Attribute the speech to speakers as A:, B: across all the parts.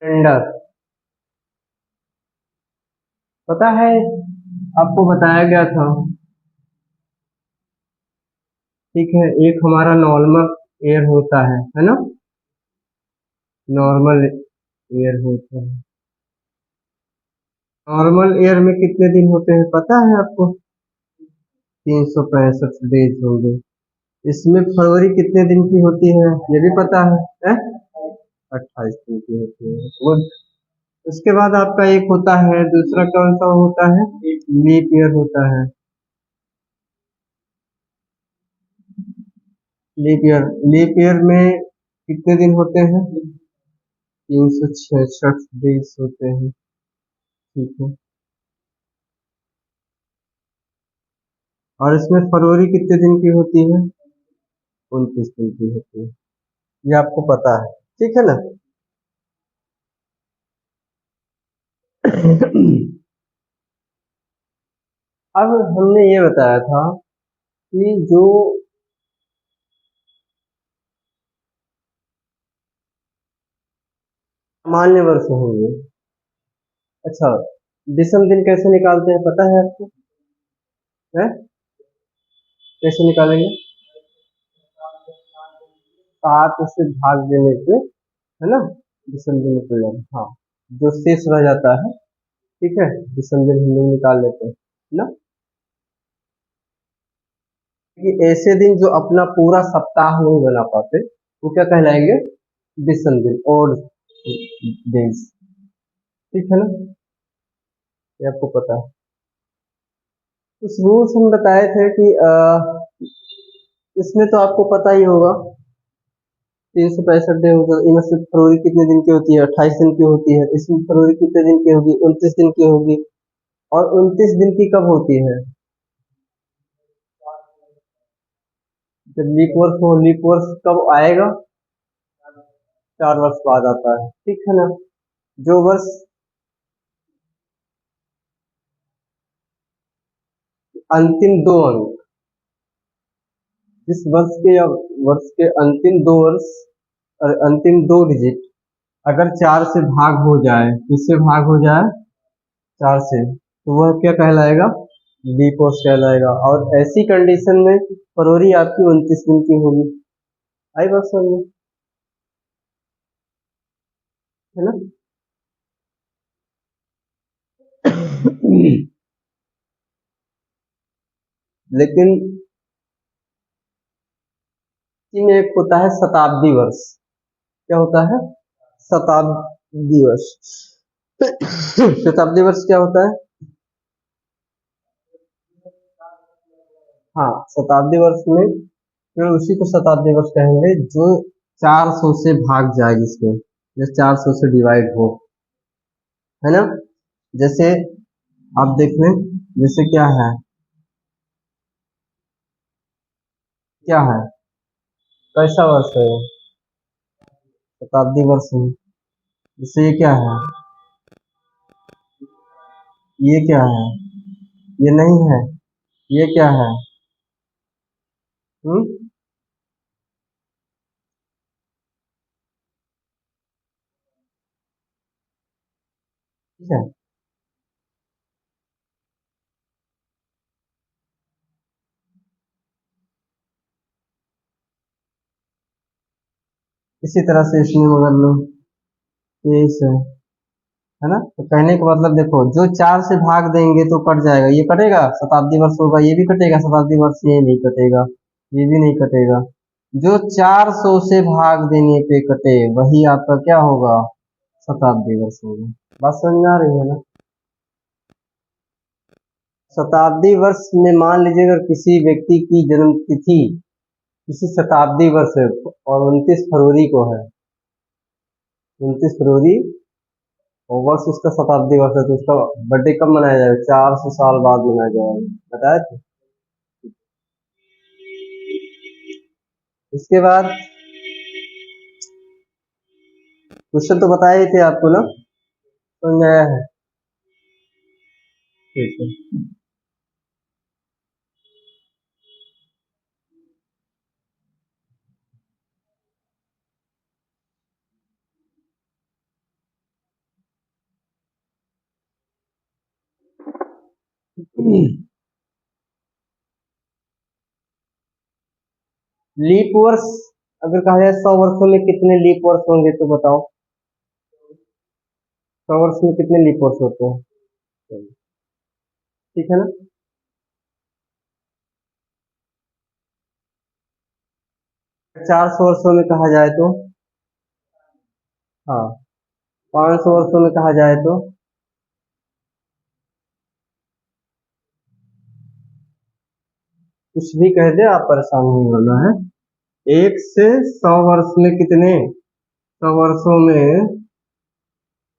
A: Tender पता है, आपको बताया गया था। ठीक है, एक हमारा नॉर्मल एयर होता है ना। नॉर्मल एयर होता है। नॉर्मल एयर में कितने दिन होते हैं पता है आपको? 365 डेज होंगे। इसमें फरवरी कितने दिन की होती है ये भी पता है? 28 दिन की होती है वो। उसके बाद आपका एक होता है, दूसरा कौन सा होता है? लीप ईयर होता है। लीप ईयर, लीप ईयर में कितने दिन होते हैं? 366 डेज होते हैं। ठीक है। और इसमें फरवरी कितने दिन की होती है? 29 दिन की होती है। ये आपको पता है, ठीक है ना। अब हमने ये बताया था कि जो सामान्य वर्ष होंगे। अच्छा, विषम दिन कैसे निकालते हैं पता है आपको? है? कैसे निकालेंगे? 7 से भाग देने से, है ना, विषम दिन निकल जाएगा। हाँ, जो शेष रह जाता है, ठीक है, विषम दिन हम लोग निकाल लेते हैं ना। कि ऐसे दिन जो अपना पूरा सप्ताह नहीं बना पाते वो क्या कहलाएंगे? विषम दिन और डेज। ठीक है ना, ये आपको पता है। कुछ रूल्स हम बताए थे कि इसमें तो आपको पता ही होगा। 365 डे होगा, इनमें से फरवरी कितने दिन की होती है? 28 दिन की होती है। इसमें फरवरी कितने दिन की होगी? 29 दिन की होगी। और 29 दिन की कब होती है? जब लीप वर्ष हो। लीप वर्ष कब आएगा? 4 वर्ष बाद आता है, ठीक है ना। जो वर्ष अंतिम 2 अंक, जिस वर्ष के अंतिम 2 वर्ष और अंतिम 2 डिजिट अगर 4 से भाग हो जाए, किससे भाग हो जाए? 4 से, तो वह क्या कहलाएगा? लीप वर्ष कहलाएगा। और ऐसी कंडीशन में फरवरी आपकी 29 दिन की होगी। आई बात समझ में, है ना। लेकिन इसी में एक होता है शताब्दी वर्ष। क्या होता है? शताब्दी वर्ष। शताब्दी वर्ष क्या होता है? हाँ, शताब्दी वर्ष में फिर उसी को शताब्दी वर्ष कहेंगे जो 400 से भाग जाए, जिसमें जो 400 से डिवाइड हो, है ना। जैसे आप देख लें, जैसे क्या है, क्या है, कैसा वर्ष है ये? शताब्दी वर्ष है। जैसे ये क्या है, ये क्या है, ये नहीं है, ये क्या है? ठीक है। इसी तरह से इसमें मगर लो, 23 है ना। तो कहने का मतलब देखो, जो 4 से भाग देंगे तो कट जाएगा, ये कटेगा, शताब्दी वर्ष होगा, ये भी कटेगा शताब्दी वर्ष, ये नहीं कटेगा, ये भी नहीं कटेगा। जो 400 से भाग देने पे कटे वही आपका क्या होगा? शताब्दी वर्ष होगा। बात समझ में आ रही है ना। शताब्दी वर्ष में मान लीजिए अगर किसी व्यक्ति की जन्म तिथि किसी शताब्दी वर्ष है और 29 फरवरी को है, 29 फरवरी, और वर्ष उसका शताब्दी वर्ष है, तो उसका बर्थडे कब मनाया जाएगा? 400 साल बाद मनाया जाएगा, बताया था। इसके बाद क्वेश्चन तो बताए ही थे आपको ना, तो नया है। ठीक है। लीप वर्ष अगर कहा जाए 100 वर्षों में कितने लीप वर्ष होंगे तो बताओ। 100 वर्ष में कितने लीप वर्ष होते हैं? ठीक है ना। 400 वर्षों में कहा जाए तो, हाँ 500 वर्षों में कहा जाए तो, कुछ भी कह दे आप परेशान नहीं होना है। 1 से 100 वर्ष में कितने, 100 वर्षों में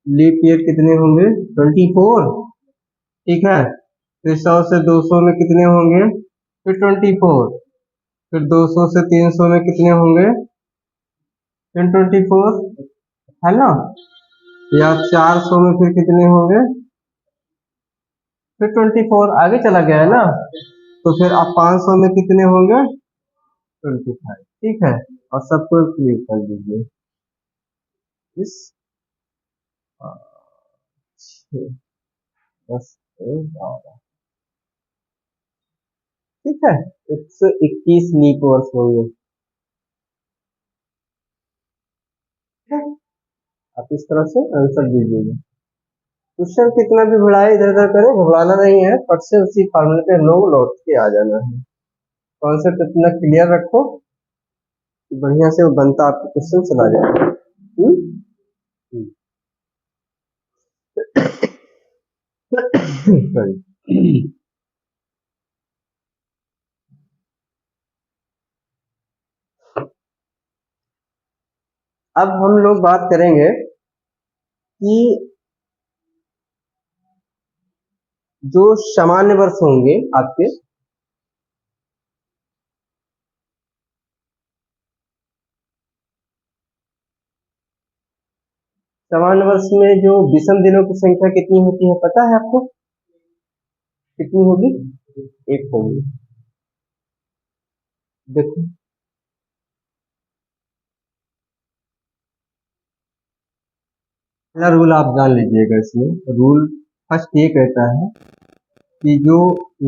A: लीप ईयर कितने होंगे? 24। ठीक है। फिर 100 से 200 में कितने होंगे? फिर 24। फिर 200 से 300 में कितने होंगे? फिर 24, है ना। या 400 में फिर कितने होंगे? फिर 24 आगे चला गया है ना। तो फिर अब 500 में कितने होंगे? 25। ठीक है। और सबको क्लियर कर दीजिए इस 6, 10, 12। ठीक है। 121 लीप वर्ष होंगे। ठीक है। आप इस तरह से आंसर दीजिएगा। क्वेश्चन कितना भी बढ़ाए इधर उधर करे, घबराना नहीं है, फट से उसी फॉर्मूले पे नो लौट के आ जाना है। कॉन्सेप्ट इतना क्लियर रखो कि बढ़िया से वो बनता आपको क्वेश्चन चला जाए। हम्म। सॉरी। अब हम लोग बात करेंगे कि जो सामान्य वर्ष होंगे आपके, सामान्य वर्ष में जो विषम दिनों की संख्या कितनी होती है पता है आपको? कितनी होगी? 1 होगी। देखो पहला रूल आप जान लीजिएगा। इसमें रूल फर्स्ट ये कहता है कि जो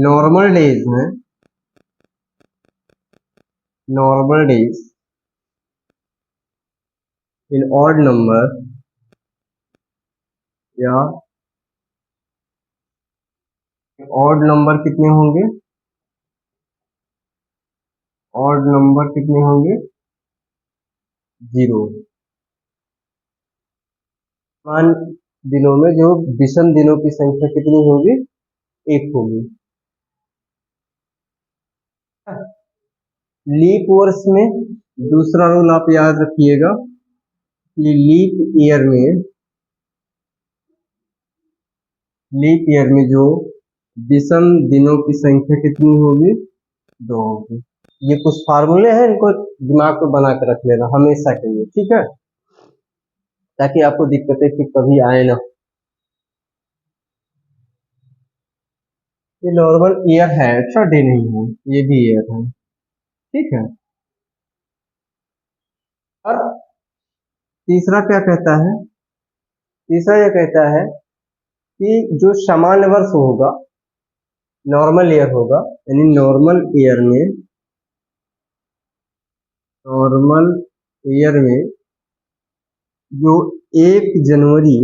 A: नॉर्मल डेज हैं, normal days in odd number या ऑड नंबर कितने होंगे? ऑड नंबर कितने होंगे? 0। समान दिनों में जो विषम दिनों की संख्या कितनी होगी? 1 होगी। लीप वर्ष में दूसरा रूल आप याद रखिएगा कि लीप ईयर में जो विषम दिनों की संख्या कितनी होगी? 2 होगी। ये कुछ फार्मूले हैं, इनको दिमाग में बना के रख लेना हमेशा के लिए। ठीक है। ताकि आपको दिक्कतें फिर कभी आए ना। ये नॉर्मल ईयर है, अच्छा डे नहीं है, ये भी ईयर है। ठीक है। और तीसरा क्या कहता है? तीसरा यह कहता है कि जो सामान्य वर्ष होगा, नॉर्मल ईयर होगा, यानी नॉर्मल ईयर में जो 1 जनवरी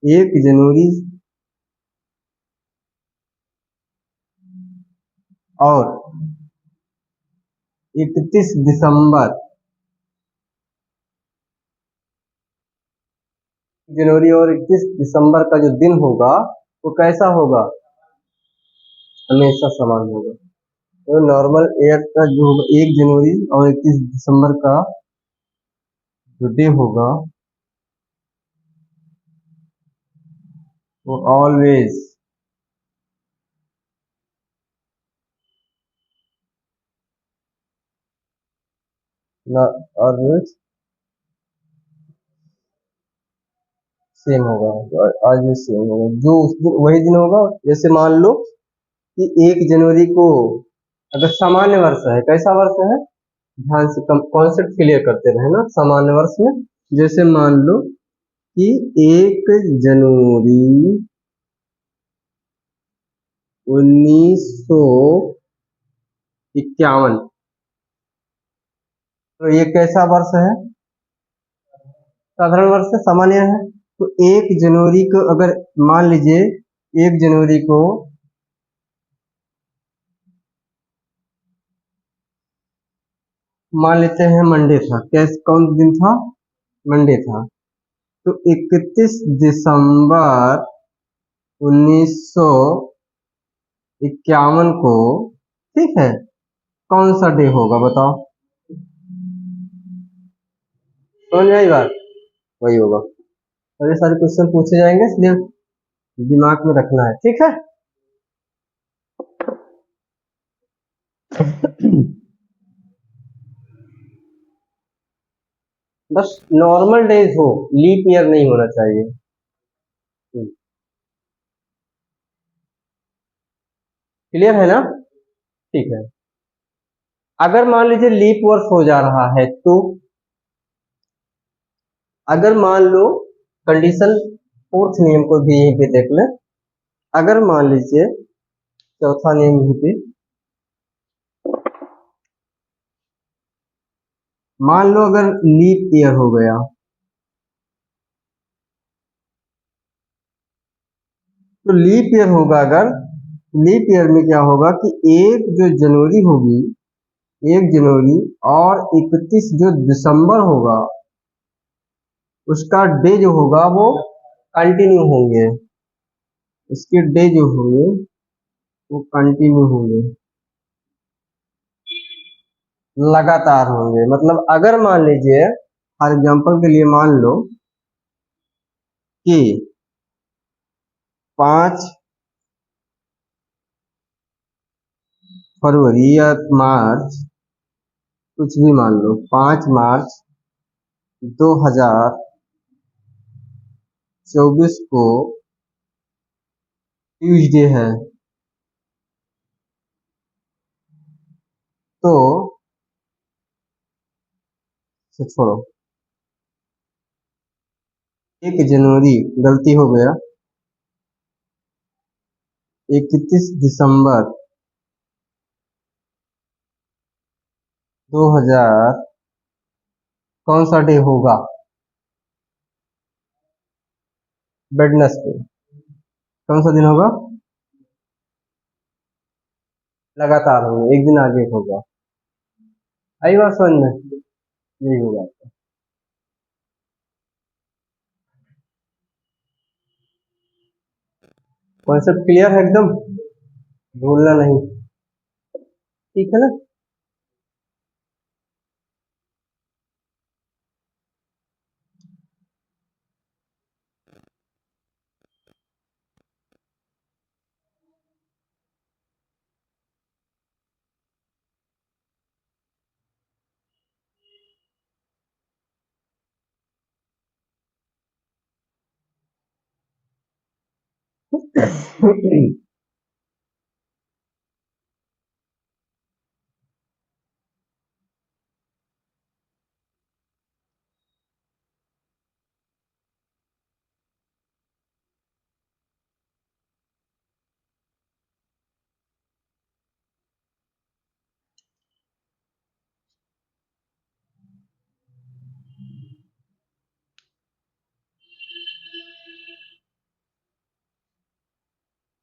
A: 1 जनवरी और 31 दिसंबर, जनवरी और 31 दिसंबर का जो दिन होगा वो कैसा होगा? हमेशा समान होगा। तो नॉर्मल ईयर का जो 1 जनवरी और 31 दिसंबर का जो डे होगा वो ऑलवेज ऑलवेज सेम होगा। आज भी सेम होगा, जो उस दिन वही दिन होगा। जैसे मान लो कि 1 जनवरी को अगर सामान्य वर्ष है, कैसा वर्ष है? ध्यान से कॉन्सेप्ट क्लियर करते रहे ना। सामान्य वर्ष में जैसे मान लो कि 1 जनवरी 1951। तो ये कैसा वर्ष है? साधारण वर्ष से सामान्य है। तो 1 जनवरी को अगर मान लीजिए 1 जनवरी को मान लेते हैं मंडे था, कैसे कौन दिन था? मंडे था। तो 31 दिसंबर 1951 को, ठीक है, कौन सा डे होगा बताओ? समझ में आई बात? वही होगा। और ये सारे क्वेश्चन पूछे जाएंगे, इसलिए दिमाग में रखना है, ठीक है। बस नॉर्मल डेज हो, लीप ईयर नहीं होना चाहिए। क्लियर है ना? ठीक है। अगर मान लीजिए लीप वर्ष हो जा रहा है तो, अगर मान लो, कंडीशन फोर्थ नियम को भी यहीं पे देख लें। अगर मान लीजिए चौथा नियम यहीं पे, मान लो अगर लीप ईयर हो गया, तो लीप ईयर होगा, अगर लीप ईयर में क्या होगा कि एक जो जनवरी होगी, 1 जनवरी और 31 जो दिसंबर होगा, उसका डे जो होगा वो कंटिन्यू होंगे, उसके डे जो होंगे वो कंटिन्यू होंगे, लगातार होंगे। मतलब अगर मान लीजिए, फॉर एग्जांपल के लिए मान लो कि 5 फरवरी या मार्च, कुछ भी मान लो, 5 मार्च 2024 को ट्यूसडे है, तो छोड़ो, 1 जनवरी गलती हो गया, 31 दिसंबर 2000 कौन सा डे होगा? वेडनेसडे। कौन सा दिन होगा? लगातार होगा, एक दिन आगे होगा। आई बात समझ में? यही होगा। कॉन्सेप्ट क्लियर है एकदम? भूलना नहीं, ठीक है ना?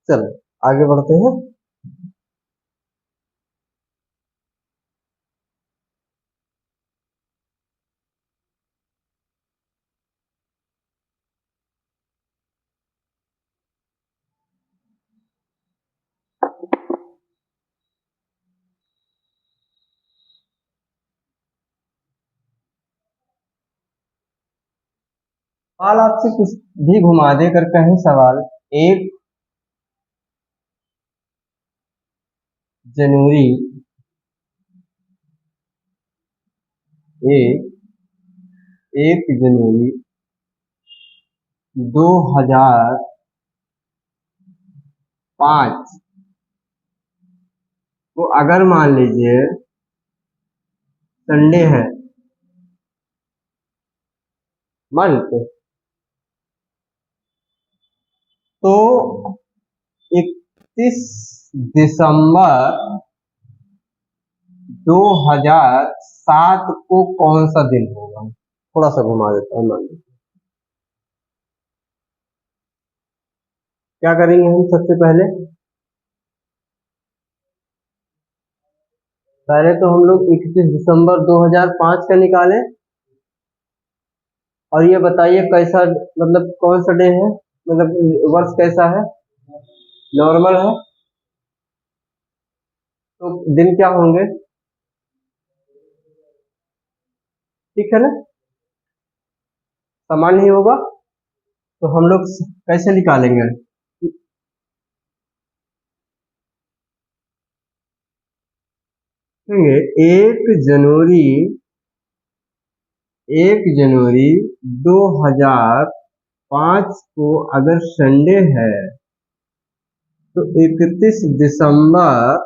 A: चलो आगे बढ़ते हैं। सवाल आपसे कुछ भी घुमा दे कर कहें, सवाल 1 जनवरी, एक 1 जनवरी 2005 को अगर मान लीजिए संडे है, मान लेते, तो एक 31 दिसंबर 2007 को कौन सा दिन होगा? थोड़ा सा घुमा देता हूँ, मान लीजिए क्या करेंगे हम सबसे पहले? पहले तो हम लोग 31 दिसंबर 2005 का निकालें, और ये बताइए कैसा, मतलब कौन सा डे है, मतलब वर्ष कैसा है, नॉर्मल है, तो दिन क्या होंगे? ठीक है ना, समान ही होगा। तो हम लोग कैसे निकालेंगे? देखेंगे 1 जनवरी 2005 को अगर संडे है, तो 31 दिसंबर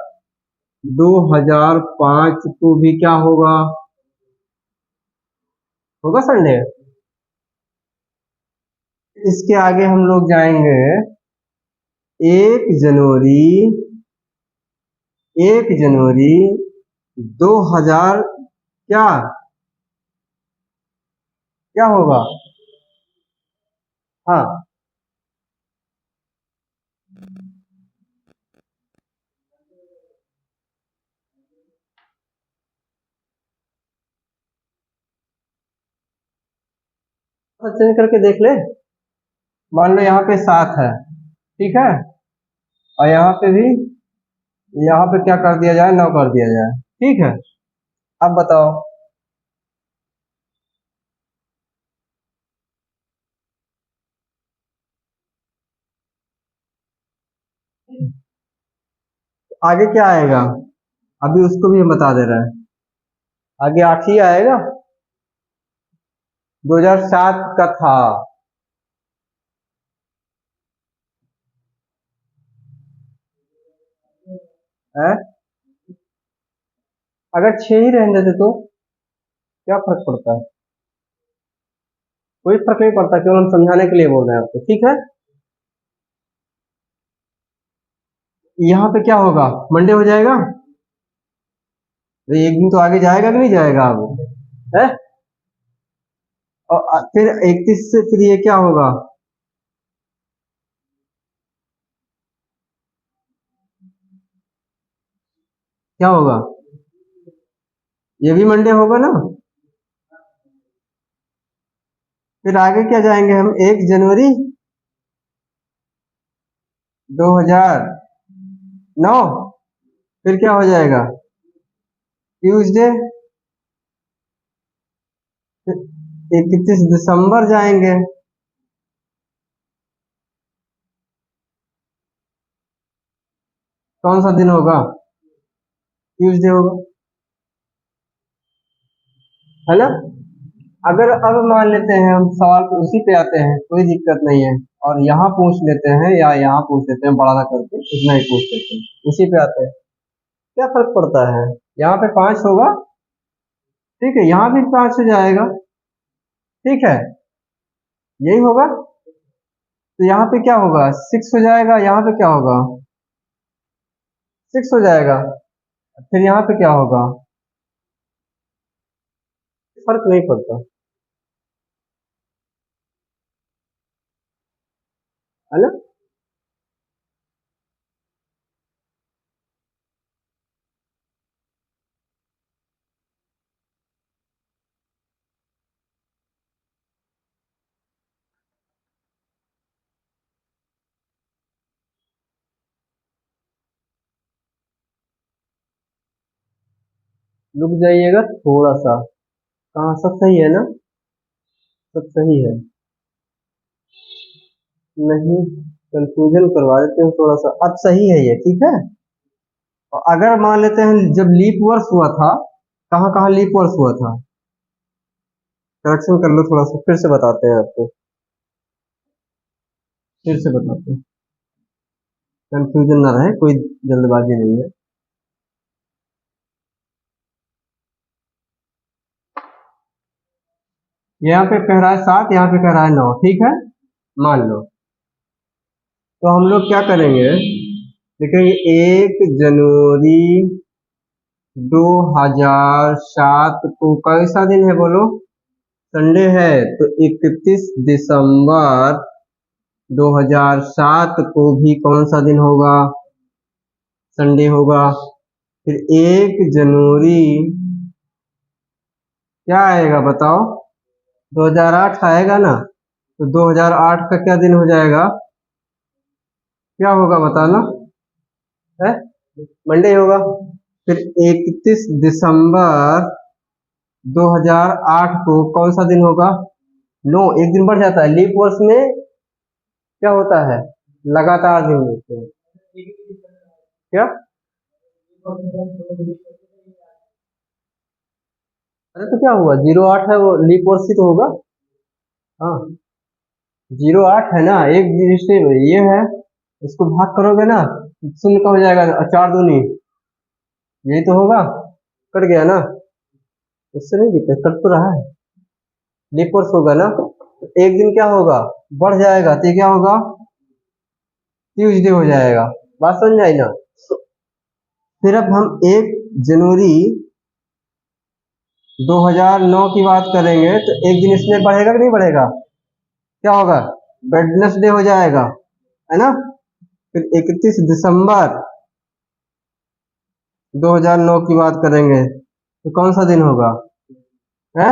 A: 2005 को भी क्या होगा? होगा संडे। इसके आगे हम लोग जाएंगे, 1 जनवरी 1 जनवरी 2000 क्या क्या होगा? हाँ, चेंज करके देख ले। मान लो यहाँ पे 7 है, ठीक है, और यहाँ पे भी, यहाँ पे क्या कर दिया जाए, 9 कर दिया जाए, ठीक है। अब बताओ, आगे क्या आएगा? अभी उसको भी हम बता दे रहे हैं, आगे 8 ही आएगा। 2007 का था, है? अगर 6 ही रहने देते तो क्या फर्क पड़ता है? कोई फर्क नहीं पड़ता, केवल हम समझाने के लिए बोल रहे हैं आपको, ठीक है। यहाँ पे क्या होगा, मंडे हो जाएगा। तो एक दिन तो आगे जाएगा कि नहीं जाएगा अब, है? और फिर 31 से फिर ये क्या होगा? क्या होगा? ये भी मंडे होगा ना। फिर आगे क्या जाएंगे हम, 1 जनवरी 2009, फिर क्या हो जाएगा, ट्यूसडे। 31 दिसंबर जाएंगे, कौन सा दिन होगा? ट्यूसडे होगा, है ना। अगर अब मान लेते हैं हम सवाल को उसी पे आते हैं, कोई दिक्कत नहीं है, और यहाँ पूछ लेते हैं या यहाँ पूछ लेते हैं, बड़ा ना करके इतना ही पूछ लेते हैं, उसी पे आते हैं, क्या फर्क पड़ता है? यहाँ पे 5 होगा, ठीक है, यहाँ भी 5 हो जाएगा, ठीक है, यही होगा। तो यहाँ पे क्या होगा, 6 हो जाएगा, यहाँ पे क्या होगा, 6 हो जाएगा, फिर यहाँ पे क्या होगा, फर्क नहीं पड़ता, है ना। रुक जाइएगा थोड़ा सा, कहाँ, सब सही है ना, सब सही है, नहीं, कंफ्यूजन करवा देते हैं थोड़ा सा, अब सही है ये, ठीक है। और अगर मान लेते हैं जब लीप वर्ष हुआ था, कहाँ कहाँ लीप वर्ष हुआ था, करेक्शन कर लो थोड़ा सा, फिर से बताते हैं आपको, फिर से बताते हैं, कंफ्यूजन ना रहे, कोई जल्दबाजी नहीं है। यहाँ पे कह रहा है 7, यहाँ पे कह रहा है 9, ठीक है, मान लो। तो हम लोग क्या करेंगे, देखेंगे 1 जनवरी 2007 को कैसा दिन है बोलो? संडे है। तो 31 दिसंबर 2007 को भी कौन सा दिन होगा? संडे होगा। फिर 1 जनवरी क्या आएगा बताओ? 2008 आएगा ना, तो 2008 का क्या दिन हो जाएगा? क्या होगा बताना है? मंडे होगा। फिर 31 दिसंबर 2008 को कौन सा दिन होगा? नो, एक दिन बढ़ जाता है। लीप वर्ष में क्या होता है? लगातार दिन होते हैं। क्या? अरे तो क्या हुआ? 08 है वो लीप वर्ष ही तो होगा। हाँ, 08 है ना, एक जिससे ये है, इसको भाग करोगे ना, शून्य का हो जाएगा, 4 दूनी, यही तो होगा। कट गया ना, इससे नहीं दिक्कत, कट तो रहा है। लीप वर्ष होगा ना, तो एक दिन क्या होगा? बढ़ जाएगा, तो ये क्या होगा? ट्यूसडे हो जाएगा। बात समझ आई ना? फिर अब हम 1 जनवरी 2009 की बात करेंगे, तो एक दिन इसमें बढ़ेगा कि नहीं बढ़ेगा? क्या होगा? वेडनेसडे हो जाएगा, है ना। फिर 31 दिसंबर 2009 की बात करेंगे, तो कौन सा दिन होगा? है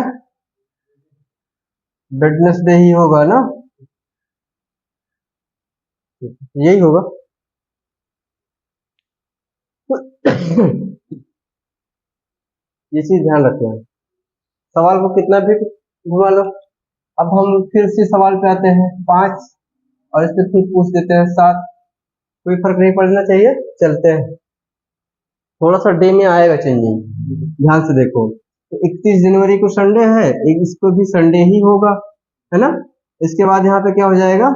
A: वेडनेसडे ही होगा ना, यही होगा। ये चीज ध्यान रखना है। सवाल को कितना भी घुमा लो। अब हम फिर से सवाल पे आते हैं 5, और इस पे फिर पूछ देते हैं 7। कोई फर्क नहीं पड़ना चाहिए। चलते हैं, थोड़ा सा डे में आएगा चेंजिंग, ध्यान से देखो। तो 31 जनवरी को संडे है, एक इसको भी संडे ही होगा, है ना। इसके बाद यहाँ पे क्या हो जाएगा?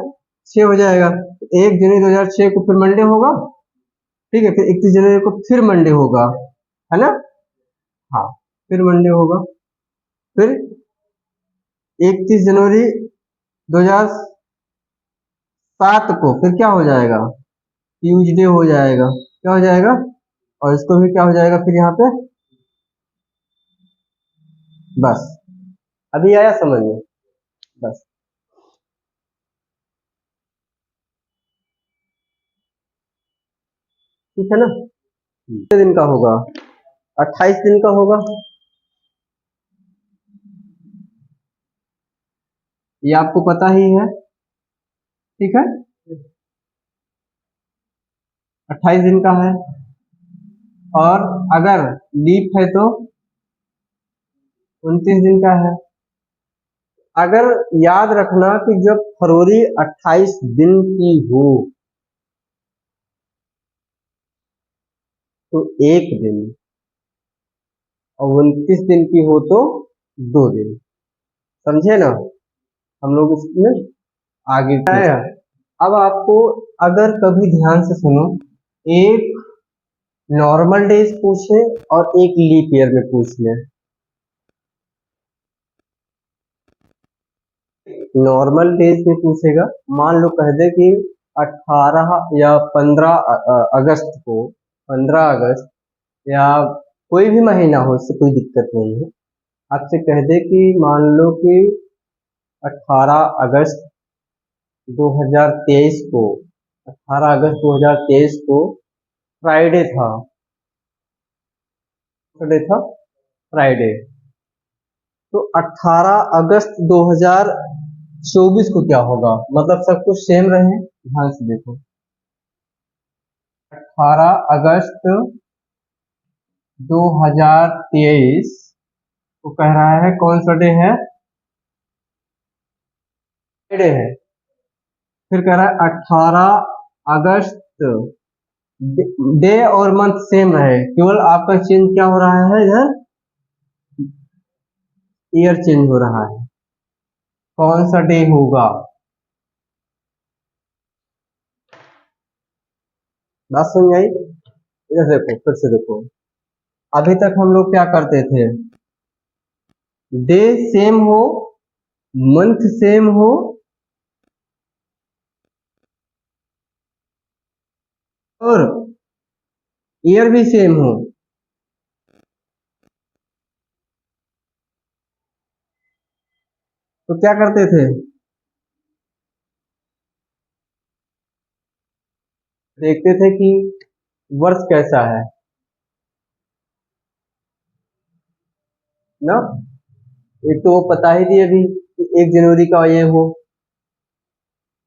A: 6 हो जाएगा। 1 जनवरी 2006 को फिर मंडे होगा। ठीक है, फिर 31 जनवरी को फिर मंडे होगा, है ना। हाँ, फिर मंडे होगा। फिर 31 जनवरी 2007 को फिर क्या हो जाएगा? ट्यूजडे हो जाएगा। क्या हो जाएगा? और इसको भी क्या हो जाएगा फिर यहाँ पे? बस, अभी आया समझ में? बस, ठीक है ना। कितने दिन का होगा? 28 दिन का होगा। ये आपको पता ही है, ठीक है। 28 दिन का है, और अगर लीप है तो 29 दिन का है। अगर याद रखना कि जब फरवरी 28 दिन की हो, तो 1 दिन, और 29 दिन की हो तो 2 दिन। समझे ना? हम लोग इसमें आगे आया। अब आपको अगर कभी ध्यान से सुनो, एक नॉर्मल डेज पूछे और एक लीप ईयर में पूछ ले। नॉर्मल डेज में पूछेगा, मान लो कह दे कि 18 या 15 अगस्त को, 15 अगस्त या कोई भी महीना हो, इससे कोई दिक्कत नहीं है। आपसे कह दे कि मान लो कि 18 अगस्त 2023 को, 18 अगस्त 2023 को फ्राइडे था, फ्राइडे। तो 18 अगस्त 2024 को क्या होगा? मतलब सब कुछ सेम रहे, ध्यान से देखो। 18 अगस्त 2023 को कह रहा है कौन सा डे है? फ्राइडे है। फिर कह रहा है 18 अगस्त, डे और मंथ सेम रहे, केवल आपका चेंज क्या हो रहा है? इधर ईयर चेंज हो रहा है। कौन सा डे होगा? बात समझ आई? इधर देखो, फिर से देखो। अभी तक हम लोग क्या करते थे? डे सेम हो, मंथ सेम हो, और ईयर भी सेम हो, तो क्या करते थे? देखते थे कि वर्ष कैसा है ना। एक तो वो पता ही थी अभी कि 1 जनवरी का ये हो,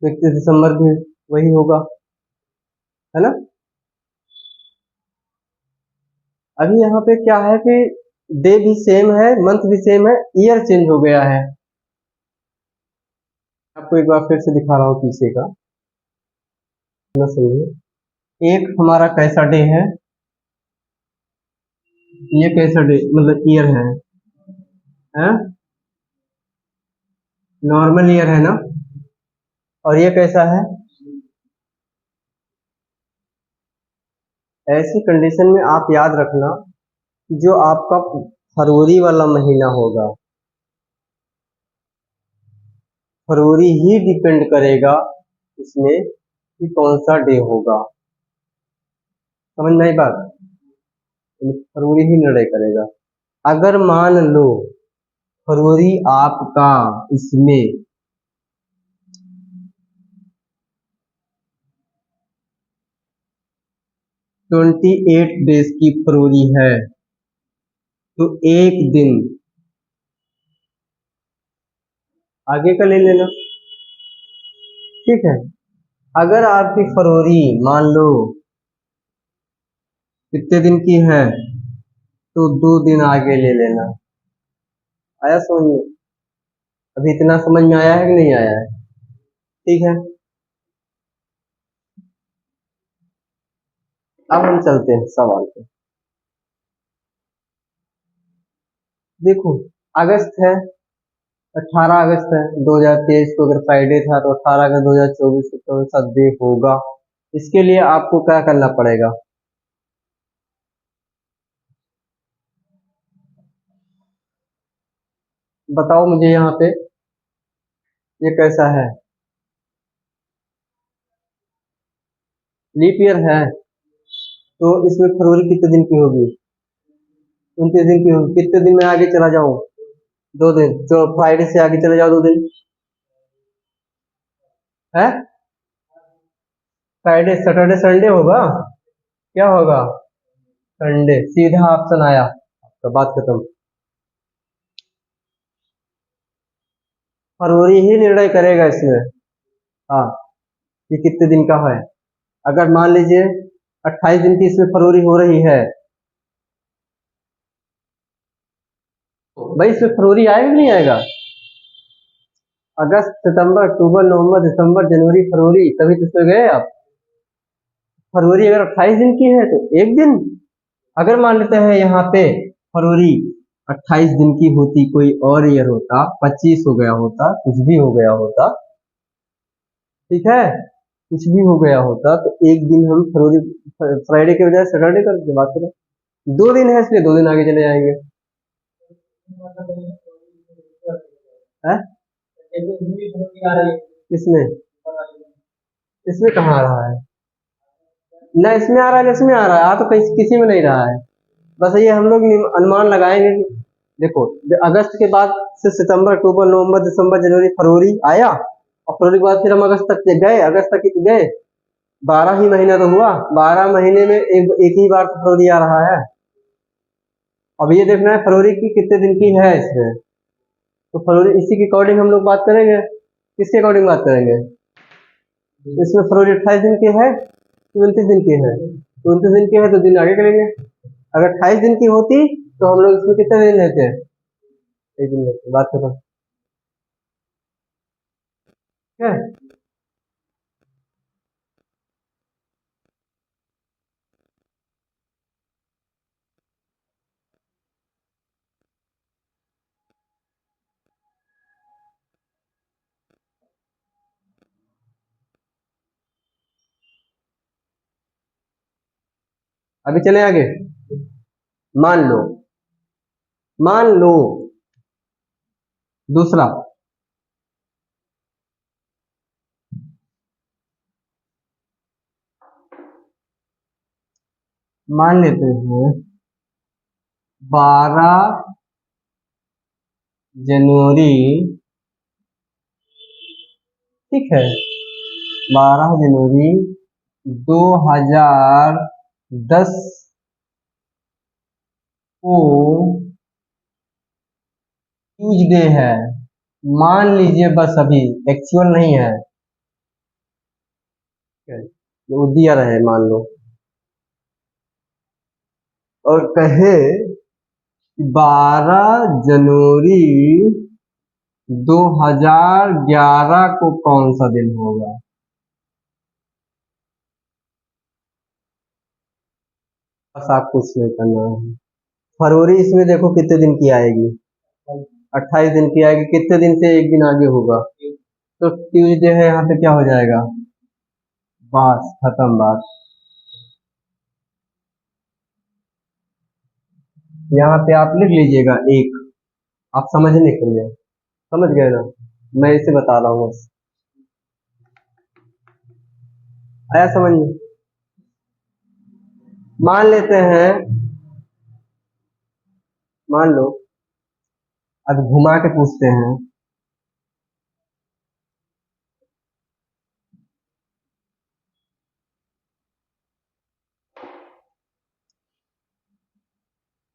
A: तो 31 दिसंबर भी वही होगा, है ना। अभी यहाँ पे क्या है कि डे भी सेम है, मंथ भी सेम है, ईयर चेंज हो गया है। आपको एक बार फिर से दिखा रहा हूँ पीछे का, ना समझिए। एक हमारा कैसा डे है, ये कैसा डे मतलब ईयर है नॉर्मल ईयर है ना। और ये कैसा है? ऐसी कंडीशन में आप याद रखना कि जो आपका फरवरी वाला महीना होगा, फरवरी ही डिपेंड करेगा इसमें कि कौन सा डे होगा। समझ में आई बात? फरवरी ही निर्णय करेगा। अगर मान लो फरवरी आपका इसमें 28 डेज की फरवरी है, तो एक दिन आगे का ले लेना, ठीक है। अगर आपकी फरवरी मान लो कितने दिन की है, तो 2 दिन आगे ले लेना। आया समझ में? अभी इतना समझ में आया है कि नहीं आया है? ठीक है, अब हम चलते हैं सवाल पे। देखो, अगस्त है, 18 अगस्त है 2023 को, अगर फ्राइडे था तो 18 अगस्त 2024 को कौन सा डे होगा? इसके लिए आपको क्या करना पड़ेगा? बताओ मुझे यहाँ पे, ये कैसा है? लीप ईयर है, तो इसमें फरवरी कितने दिन की होगी? 29 दिन की होगी। कितने दिन में आगे चला जाऊं? 2 दिन, तो फ्राइडे से आगे चले जाओ 2 दिन। है फ्राइडे सैटरडे संडे होगा, क्या होगा? संडे, सीधा ऑप्शन आया, तो बात खत्म। फरवरी ही निर्णय करेगा इसमें, हाँ, कि कितने दिन का है। अगर मान लीजिए 28 दिन की इसमें फरवरी हो रही है, तो भाई इसमें फरवरी आएगा कि नहीं आएगा? अगस्त सितंबर अक्टूबर नवंबर दिसंबर जनवरी फरवरी, तभी तो इसमें गए आप। फरवरी अगर 28 दिन की है तो एक दिन, अगर मान लेते हैं यहाँ पे फरवरी 28 दिन की होती, कोई और ईयर होता, 25 हो गया होता, कुछ भी हो गया होता, ठीक है, कुछ भी हो गया होता, तो एक दिन हम फरवरी फ्राइडे के बजाय सैटरडे कर देते, बात करें। 2 दिन है इसलिए 2 दिन आगे चले जाएंगे। है किसमें? इसमें कहाँ आ रहा है? ना इसमें आ रहा है ना इसमें आ रहा है, आ तो किसी में नहीं रहा है। बस ये हम लोग अनुमान लगाएंगे कि देखो, अगस्त के बाद से सितंबर अक्टूबर नवंबर दिसंबर जनवरी फरवरी आया, और फरवरी के बाद फिर हम अगस्त तक गए, अगस्त तक ही तो गए। 12 ही महीना तो हुआ, 12 महीने में एक ही बार तो फरवरी आ रहा है। अब ये देखना है फरवरी की कितने दिन की है इसमें, तो फरवरी इसी के अकॉर्डिंग हम लोग बात करेंगे। किसके अकॉर्डिंग बात करेंगे? इसमें फरवरी 28 दिन की है कि 29 दिन की है? तो 29 दिन की है तो दिन आगे करेंगे। अगर 28 दिन की होती तो हम लोग इसमें कितने दिन लेते हैं? एक दिन लेते हैं, बात खत्म। ठीक है, अभी चले आगे। मान लो, मान लो दूसरा, मान लेते हैं 12 जनवरी, ठीक है, 12 जनवरी 2010 को ट्यूजडे है। मान लीजिए बस, अभी एक्चुअल नहीं है, वो दिया रहे मान लो, और कहे 12 जनवरी 2011 को कौन सा दिन होगा। बस आप कुछ नहीं करना है। फरवरी इसमें देखो कितने दिन की आएगी, 28 दिन की आएगी, कितने दिन से एक दिन आगे होगा, तो ट्यूसडे है, यहाँ पे क्या हो जाएगा, बस खत्म बात। यहाँ पे आप लिख लीजिएगा एक, आप समझने के लिए, समझ गए ना, मैं इसे बता रहा हूँ बस, आया समझ में। मान लेते हैं, मान लो, अब घुमा के पूछते हैं,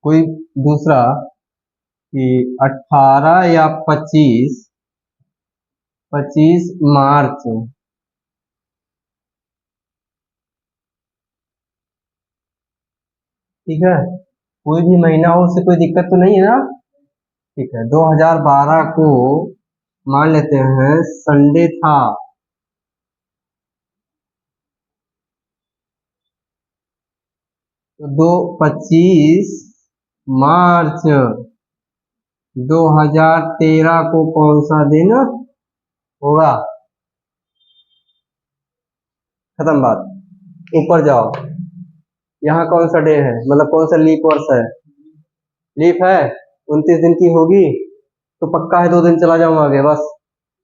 A: कोई दूसरा, कि 18 या 25 मार्च, ठीक है, कोई भी महीना हो, उससे कोई दिक्कत तो नहीं है ना, ठीक है, 2012 को मान लेते हैं संडे था, तो 25 मार्च 2013 को कौन सा दिन होगा, खत्म बात। ऊपर जाओ, यहाँ कौन सा डे है, मतलब कौन सा लीप वर्ष है, लीप है, 29 दिन की होगी, तो पक्का है 2 दिन चला जाऊंगा आगे, बस।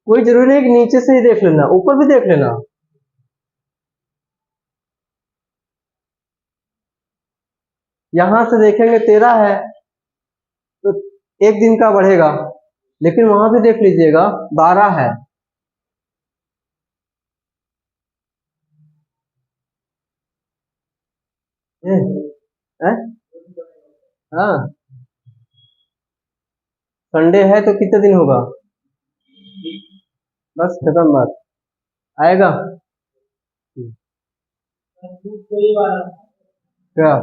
A: कोई जरूरी नहीं कि नीचे से ही देख लेना, ऊपर भी देख लेना, यहां से देखेंगे 13 है, तो एक दिन का बढ़ेगा, लेकिन वहां भी देख लीजिएगा 12 है, ए, ए, हाँ, संडे है तो कितने दिन होगा, बस खत्म बात, आएगा क्या।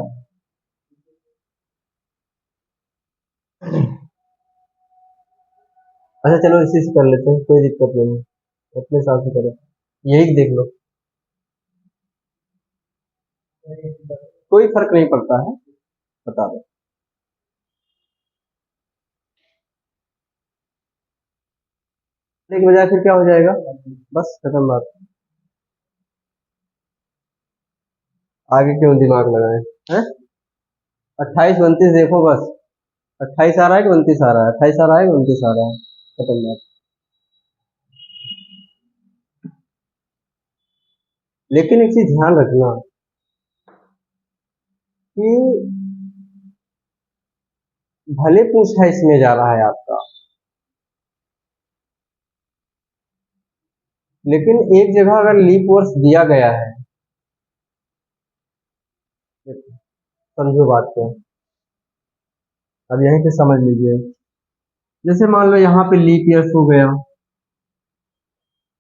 A: अच्छा चलो इसी से कर लेते हैं, कोई दिक्कत नहीं है, अपने हिसाब से करो, यही देख लो, कोई फर्क नहीं पड़ता है, बता दो, एक बजाय फिर क्या हो जाएगा, बस खत्म बात, आगे क्यों दिमाग लगाए हैं। 28 29 देखो बस, 28 आ रहा है कि 29 आ रहा है, 28 आ रहा है कि 29 आ रहा है, खत्म बात। लेकिन एक चीज ध्यान रखना कि भले पूछा इसमें जा रहा है आपका, लेकिन एक जगह अगर लीप वर्ष दिया गया है, समझो बात को, अब यहीं पे समझ लीजिए, जैसे मान लो यहाँ पे लीप ईयर्स हो गया,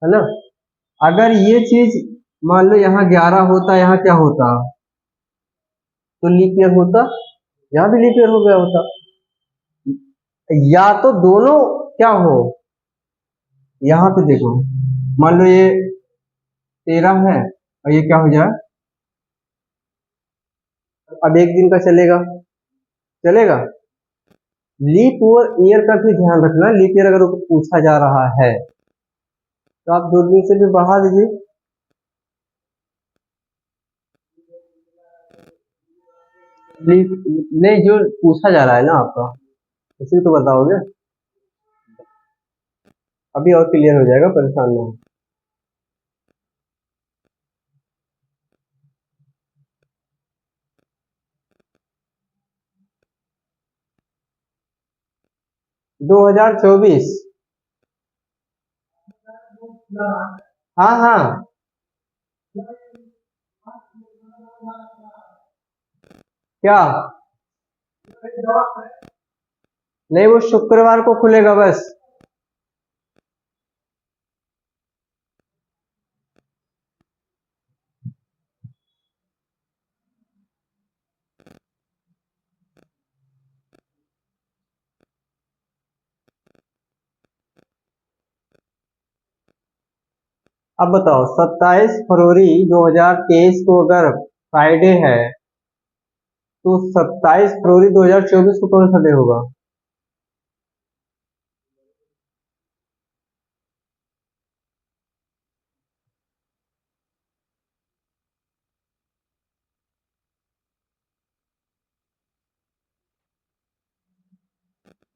A: है ना, अगर ये चीज मान लो यहाँ 11 होता, यहाँ क्या होता, तो लीप ईयर होता, यहाँ भी लीप ईयर हो गया होता, या तो दोनों क्या हो, यहाँ पे देखो, मान लो ये 13 है, और ये क्या हो जाए, अब एक दिन का चलेगा, चलेगा। लीप ईयर का भी ध्यान रखना, लीप ईयर अगर पूछा जा रहा है, तो आप 2 दिन से भी बढ़ा दीजिए, लीप, नहीं जो पूछा जा रहा है ना आपका, उसी तो बताओगे, अभी और क्लियर हो जाएगा, परेशान ना हो। 2024। हाँ हाँ। क्या? नहीं, वो शुक्रवार को खुलेगा बस। अब बताओ, 27 फरवरी 2023 को अगर फ्राइडे है, तो 27 फरवरी 2024 को कौन सा डे होगा?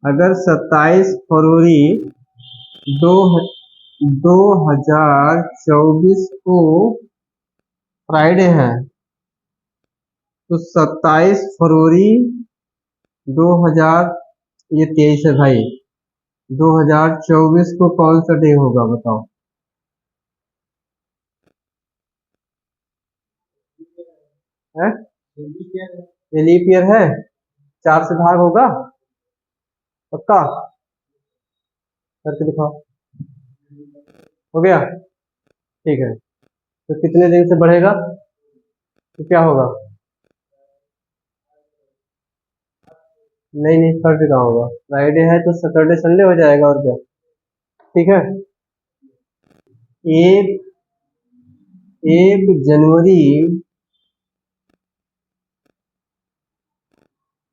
A: अगर 27 फरवरी दो 2024 को फ्राइडे है, तो 27 फरवरी 2000, ये 23 है भाई, 2024 को कौन सा डे होगा बताओ? है? ये लीप ईयर है? 4 से भाग होगा? पक्का? करके दिखाओ। हो गया? ठीक है। तो कितने दिन से बढ़ेगा, तो क्या होगा? नहीं नहीं, थर्सडे कहाँ होगा? फ्राइडे है तो सैटरडे संडे हो जाएगा, और क्या। ठीक है। एक 1 जनवरी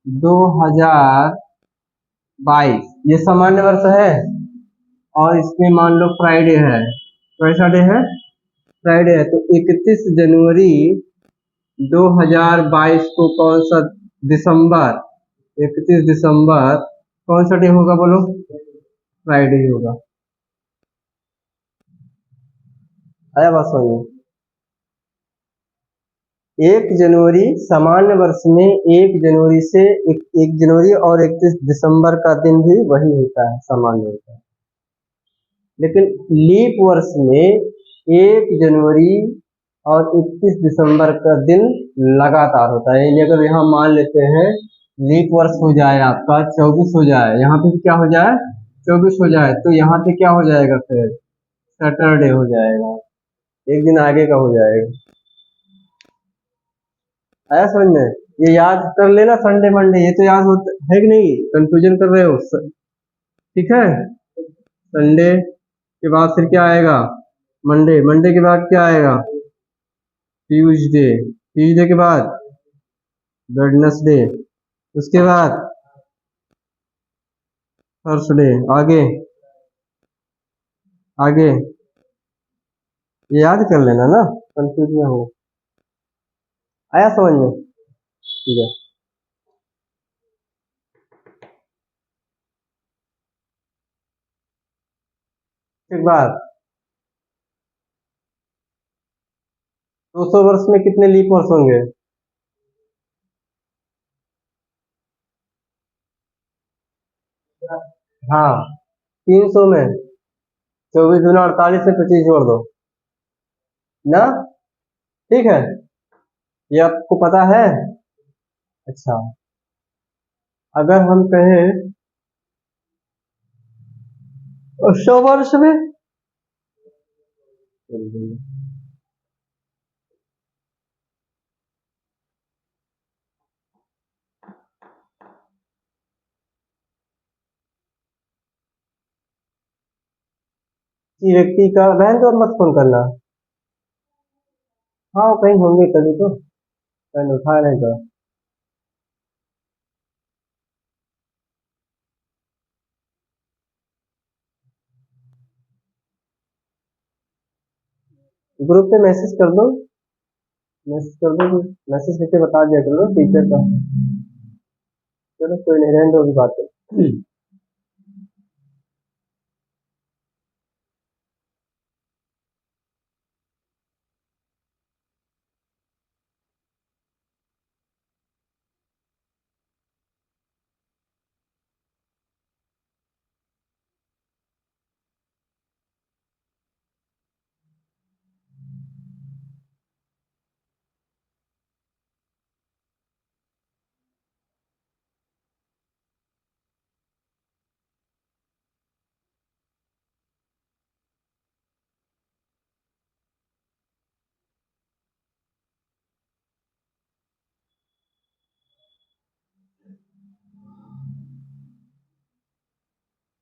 A: 2022, ये सामान्य वर्ष है, और इसमें मान लो फ्राइडे है, कैसा डे है? फ्राइडे है, तो 31 जनवरी 2022 को कौन सा, दिसंबर, 31 दिसंबर कौन सा डे होगा बोलो? फ्राइडे ही होगा। आया बात समझ में? 1 जनवरी सामान्य वर्ष में, 1 जनवरी से 1 जनवरी और 31 दिसंबर का दिन भी वही होता है, सामान्य होता है। लेकिन लीप वर्ष में 1 जनवरी और 31 दिसंबर का दिन लगातार होता है। यानी अगर यहाँ मान लेते हैं लीप वर्ष हो जाए आपका 24 हो जाए, यहाँ पे क्या हो जाए, 24 हो जाए, तो यहाँ पे क्या हो जाएगा फिर? सैटरडे हो जाएगा, एक दिन आगे का हो जाएगा। आया समझ में? ये याद कर लेना, संडे मंडे ये तो याद होता है कि नहीं, कंफ्यूजन कर रहे हो? ठीक है। संडे के बाद फिर क्या आएगा? मंडे, मंडे के बाद क्या आएगा? ट्यूसडे, ट्यूसडे के बाद वेडनेसडे, उसके बाद थर्सडे, आगे आगे, ये याद कर लेना ना, कंफ्यूज ना हो। आया समझ में? ठीक है। एक बात, 200 वर्ष में कितने लीप वर्ष होंगे? हाँ, 300 में 24 दूना 48 से 25 जोड़ दो ना। ठीक है, ये आपको पता है? अच्छा, अगर हम कहें 100 वर्ष में, किसी व्यक्ति का, बहन तो मत फोन करना। हाँ, वो कहीं होंगे तभी तो, मैंने उठाया नहीं था। ग्रुप पे मैसेज कर दो, मैसेज कर दो, मैसेज करके बता दिया करो टीचर का। चलो कोई नहीं, रहने दो अभी बात।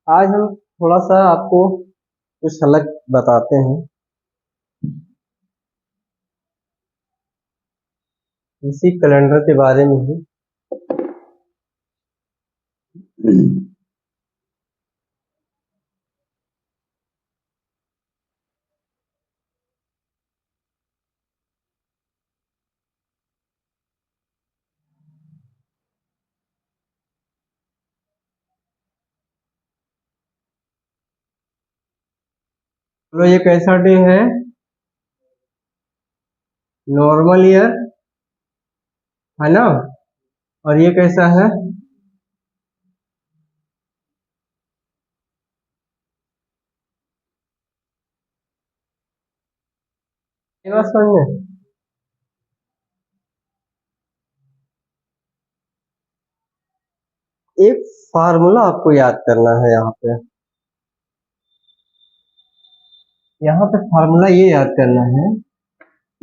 A: आज हम थोड़ा सा आपको कुछ अलग बताते हैं, इसी कैलेंडर के बारे में ही। तो ये कैसा डे है? नॉर्मल ईयर है ना। और ये कैसा है? ये बात समझ में। एक फार्मूला आपको याद करना है यहाँ पे फार्मूला ये याद करना है,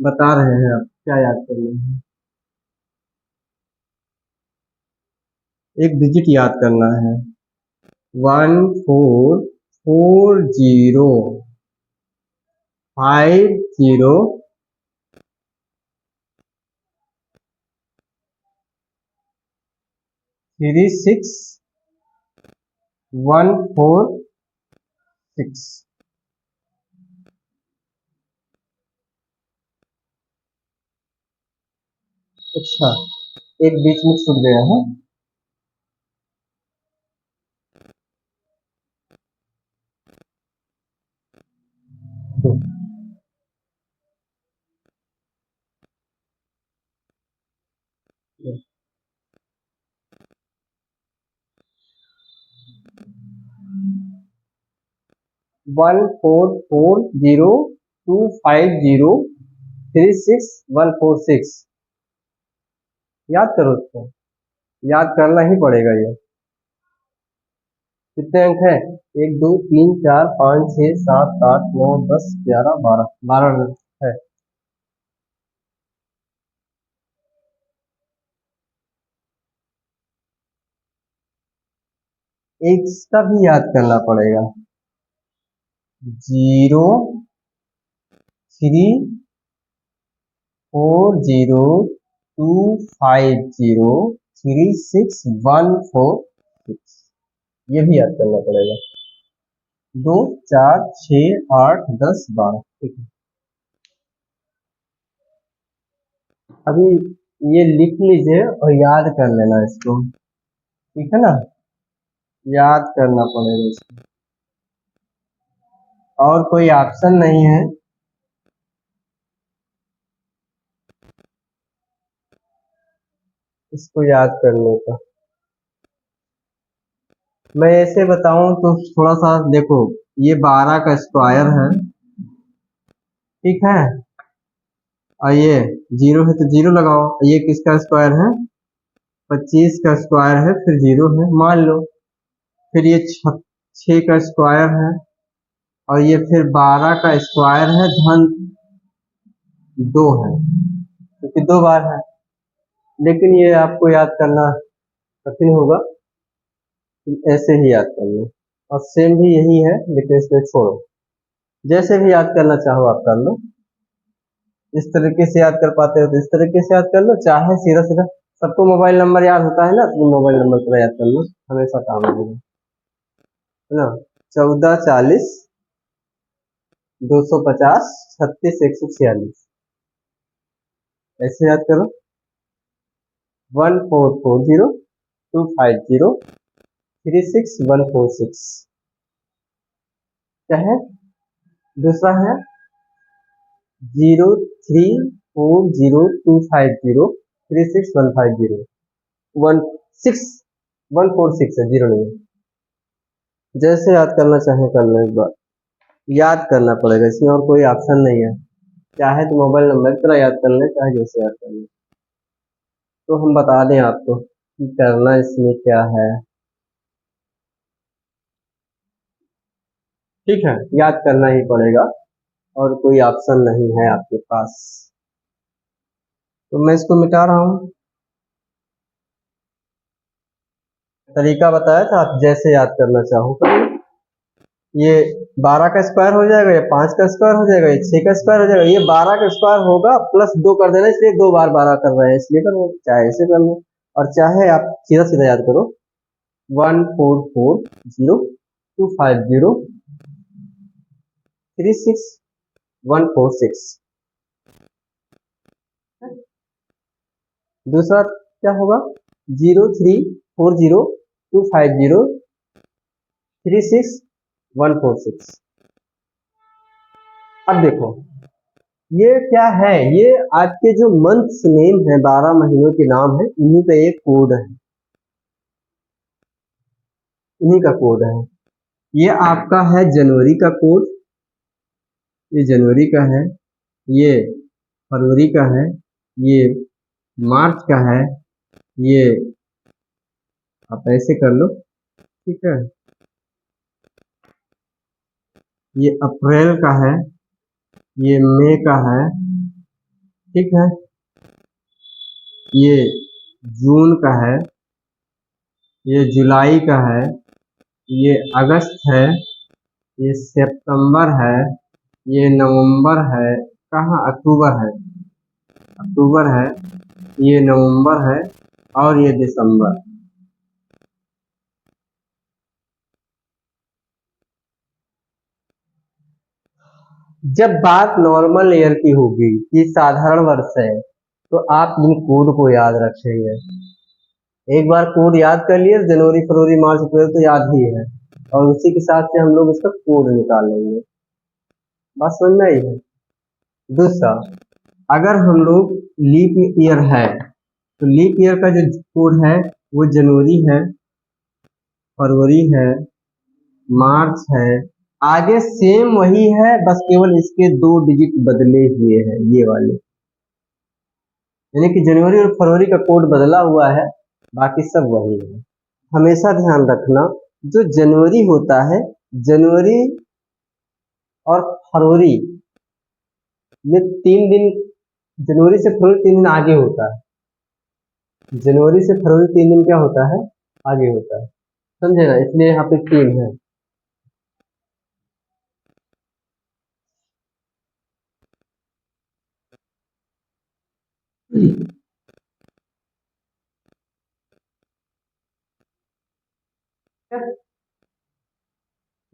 A: बता रहे हैं आप क्या याद करना है। एक डिजिट याद करना है, 144050 36146। अच्छा, एक बीच में छूट गया है। तो 144025036146 याद करो उसको, याद करना ही पड़ेगा ये। कितने अंक है? 1 2 3 4 5 6 7 8 9 10 11 12 12 है। एक इसका भी याद करना पड़ेगा, 034025036 ये भी याद करना पड़ेगा। 2 4 6 8 10 12 ठीक है। अभी ये लिख लीजिए और याद कर लेना इसको, ठीक है ना। याद करना पड़ेगा इसको, और कोई ऑप्शन नहीं है। इसको याद करने का मैं ऐसे बताऊं तो थोड़ा सा देखो, ये 12 का स्क्वायर है, ठीक है। और ये 0 है तो 0 लगाओ। ये किसका स्क्वायर है? 25 का स्क्वायर है, फिर 0 है मान लो। फिर ये 6 का स्क्वायर है, और ये फिर 12 का स्क्वायर है धन 2 है, क्योंकि 2 बार है। लेकिन ये आपको याद करना कठिन होगा, ऐसे ही याद कर लो। और सेम भी यही है, लेकिन इसमें छोड़ो, जैसे भी याद करना चाहो आप कर लो। इस तरीके से याद कर पाते हो तो इस तरीके से याद कर लो, चाहे सीधा सीधा। सबको मोबाइल नंबर याद होता है ना, तो मोबाइल नंबर पूरा याद कर लो, हमेशा काम आएगा, है ना। 144025036146 ऐसे याद करो। 144025036 क्या है? दूसरा है 0340250361501 146 है, 0 नहीं है। जैसे याद करना चाहे कर लो, एक बार याद करना पड़ेगा, इसमें और कोई ऑप्शन नहीं है। चाहे तो मोबाइल नंबर की तरह याद कर ले, चाहे जैसे याद कर ले। तो हम बता दें आपको कि करना इसमें क्या है, ठीक है। याद करना ही पड़ेगा, और कोई ऑप्शन नहीं है आपके पास। तो मैं इसको मिटा रहा हूँ। तरीका बताया था, आप जैसे याद करना चाहो करिए। ये 12 का स्क्वायर हो जाएगा, ये 5 का स्क्वायर हो जाएगा, ये 6 का स्क्वायर हो जाएगा, ये 12 का स्क्वायर होगा प्लस 2 कर देना, इसलिए 2 बार 12 कर रहे हैं, इसलिए कर रहे हैं। चाहे ऐसे कर लो और चाहे आप सीधा सीधा याद करो। 1440250 36146। दूसरा क्या होगा? 0340250 36146। अब देखो ये क्या है, ये आज के जो मंथ्स नेम है, 12 महीनों के नाम है, इन्हीं का एक कोड है, इन्हीं का कोड है। ये आपका है जनवरी का कोड, ये जनवरी का है, ये फरवरी का है, ये मार्च का है, ये आप ऐसे कर लो, ठीक है, ये अप्रैल का है, ये मई का है, ठीक है, ये जून का है, ये जुलाई का है, ये अगस्त है, ये सितंबर है, ये नवंबर है, कहाँ अक्टूबर है, अक्टूबर है, ये नवंबर है और ये दिसंबर। जब बात नॉर्मल ईयर की होगी, ये साधारण वर्ष है, तो आप इन कोड को याद रखेंगे। एक बार कोड याद कर लिए, जनवरी फरवरी मार्च अप्रैल तो याद ही है, और उसी के साथ से हम लोग इसका कोड निकाल लेंगे। बात समझ में आई है? दूसरा, अगर हम लोग लीप ईयर है तो लीप ईयर का जो कोड है वो जनवरी है, फरवरी है, मार्च है, आगे सेम वही है, बस केवल इसके 2 डिजिट बदले हुए हैं, ये वाले, यानी कि जनवरी और फरवरी का कोड बदला हुआ है, बाकी सब वही है। हमेशा ध्यान रखना, जो जनवरी होता है, जनवरी और फरवरी में 3 दिन, जनवरी से फरवरी 3 दिन आगे होता है, जनवरी से फरवरी 3 दिन क्या होता है, आगे होता है, समझे ना, इसलिए यहाँ पे 3 है।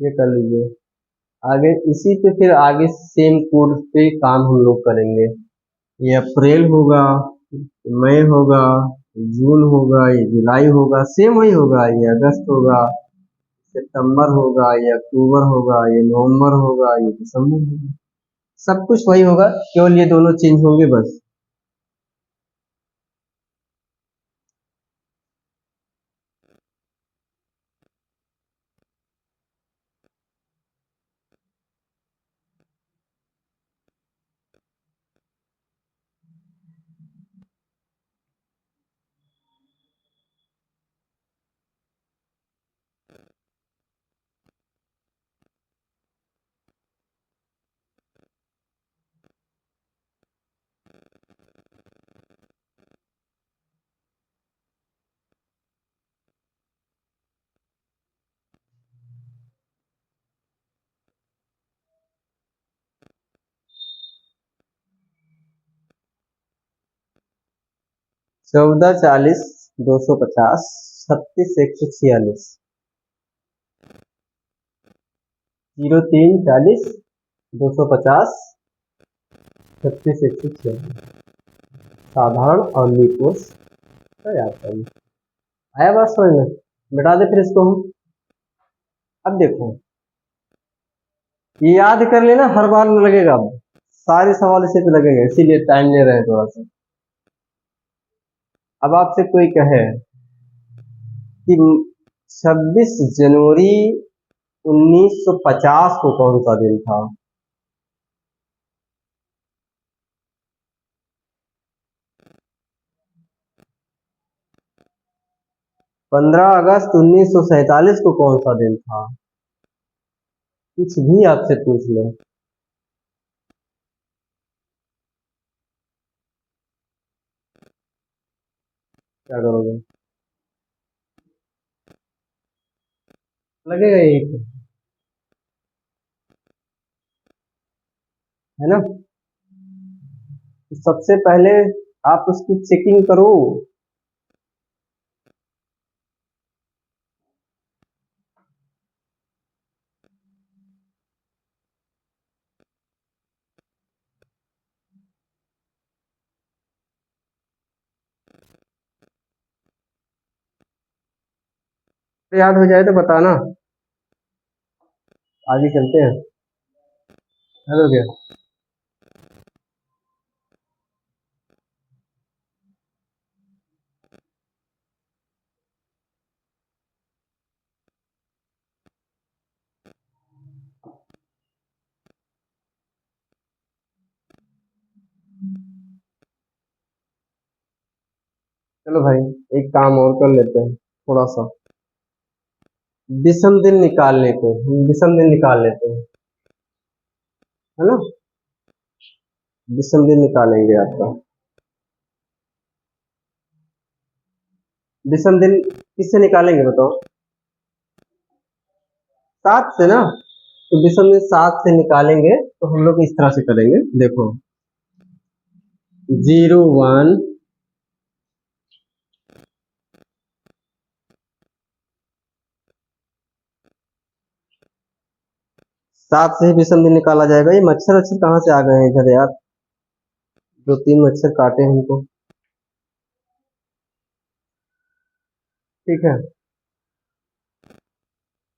A: ये कर लीजिए, आगे इसी पे फिर आगे सेम कोड पे काम हम लोग करेंगे। ये अप्रैल होगा, मई होगा, जून होगा, ये जुलाई होगा, सेम वही होगा, ये अगस्त होगा, सितंबर होगा, ये अक्टूबर होगा, ये नवंबर होगा, ये दिसंबर होगा, सब कुछ वही होगा, केवल ये दोनों चेंज होंगे बस। चौदह 40 250 36 146, 03 40 250 36 146, साधारण और निकोस का याद करिए। आया बात समझ में? मिटा दे फिर इसको हम। अब देखो, ये याद कर लेना, हर बार में लगेगा, अब सारे सवाल इसी पे लगेंगे, इसीलिए टाइम ले रहे हैं थोड़ा सा। अब आपसे कोई कहे कि 26 जनवरी 1950 को कौन सा दिन था? 15 अगस्त 1947 को कौन सा दिन था? कुछ भी आपसे पूछ ले। क्या करोगे? लगेगा एक, है ना। तो सबसे पहले आप उसकी चेकिंग करो। तो याद हो जाए तो बताना, आगे चलते हैं। याद हो गया? चलो भाई, एक काम और कर लेते हैं थोड़ा सा, विषम दिन निकाल लेते हैं, हम विषम दिन निकाल लेते हैं, है ना। विषम दिन निकालेंगे आपका। विषम दिन किससे निकालेंगे बताओ? 7 से ना। तो विषम दिन 7 से निकालेंगे तो हम लोग इस तरह से करेंगे, देखो। 0 1 7 से ही विषम दिन निकाला जाएगा। ये मच्छर अक्षर कहाँ से आ गए हैं इधर यार? 2 3 मच्छर काटे हमको। ठीक है,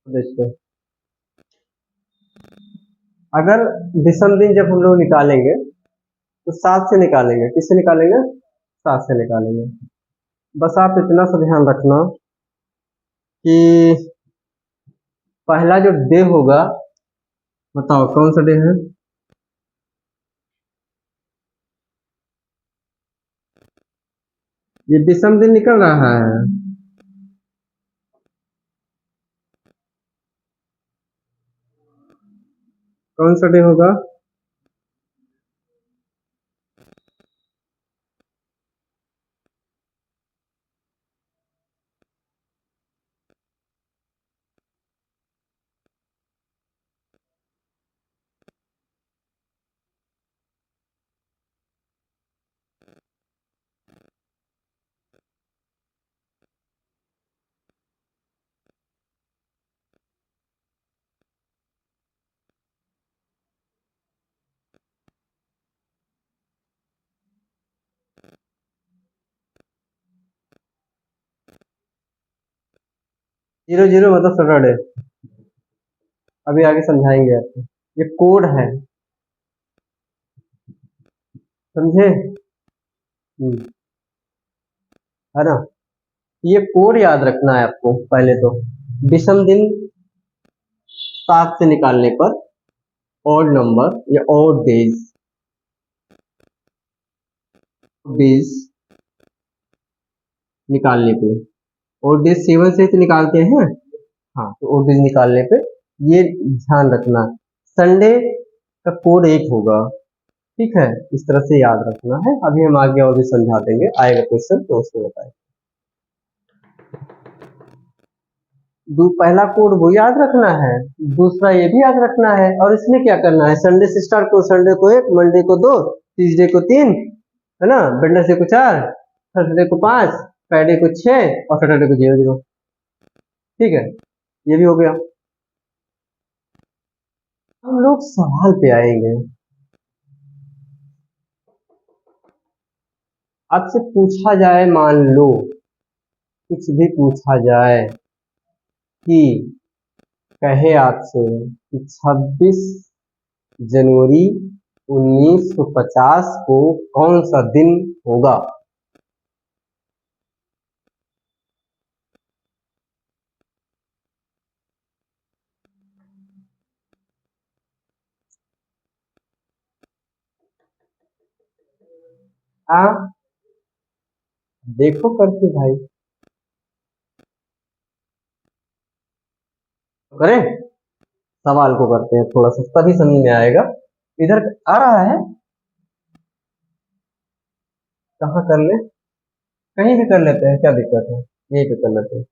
A: तो देखते हैं। अगर विषम दिन जब हम लोग निकालेंगे तो 7 से निकालेंगे। किससे निकालेंगे? 7 से निकालेंगे। बस आप इतना सा ध्यान रखना कि पहला जो डे होगा, बताओ कौन सा डे है? ये विषम दिन निकल रहा है। कौन सा डे होगा? जीरो जीरो मतलब सैटरडे। अभी आगे समझाएंगे आपको। ये कोड है, समझे? है ना। ये कोड याद रखना है आपको पहले तो। विषम दिन 7 से निकालने पर, ऑड नंबर या ऑड डेज, डेज निकालने पे, ऑड डेज 7 से तो निकालते हैं। हाँ, तो ऑड डेज निकालने पे ये ध्यान रखना, संडे का कोड 1 होगा। ठीक है, इस तरह से याद रखना है। अभी हम आगे और भी समझा देंगे, आएगा क्वेश्चन तो उसको बताएंगे। पहला कोड वो याद रखना है, दूसरा ये भी याद रखना है। और इसमें क्या करना है? संडे से स्टार्ट करो। संडे को 1, मंडे को 2, ट्यूसडे को 3, है ना, वेडनेसडे को 4, थर्सडे को 5, फ्राइडे को 6 और सैटरडे को 0 0। ठीक है, ये भी हो गया। हम लोग सवाल पे आएंगे। आपसे पूछा जाए, मान लो कुछ भी पूछा जाए कि कहे आपसे कि 26 जनवरी 1950 को कौन सा दिन होगा? हाँ, देखो करके भाई। करें, सवाल को करते हैं थोड़ा सा, तभी समझ में आएगा। इधर आ रहा है, कहाँ कर ले? कहीं भी कर लेते हैं, क्या दिक्कत है? यहीं पे कर लेते हैं।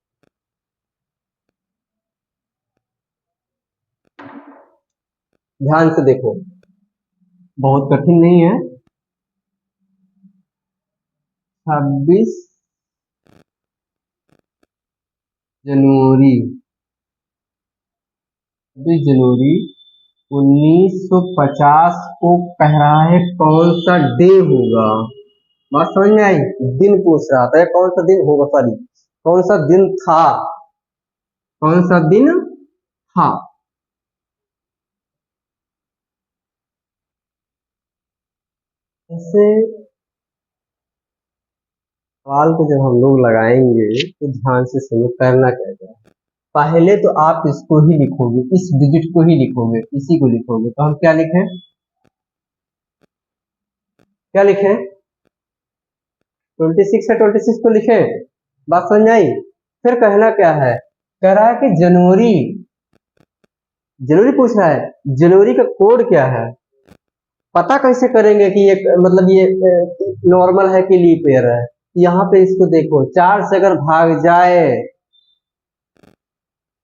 A: ध्यान से देखो, बहुत कठिन नहीं है। 26 जनवरी 26 जनवरी 1950 को कह रहा है कौन सा डे होगा। बात समझ में आई? दिन पूछ रहा था, कौन सा दिन होगा, सॉरी कौन सा दिन था, कौन सा दिन था। ऐसे सवाल को जब हम लोग लगाएंगे तो ध्यान से सुनो, करना क्या है। पहले तो आप इसको ही लिखोगे, इस डिजिट को ही लिखोगे, इसी को लिखोगे। तो हम क्या लिखें, क्या लिखें? 26 है, 26 को लिखे। बात समझ आई? फिर कहना क्या है, कह रहा है कि जनवरी, जनवरी पूछ रहा है, जनवरी का कोड क्या है। पता कैसे करेंगे कि ये मतलब ये नॉर्मल है कि लीप ईयर है। यहाँ पे इसको देखो, 4 से अगर भाग जाए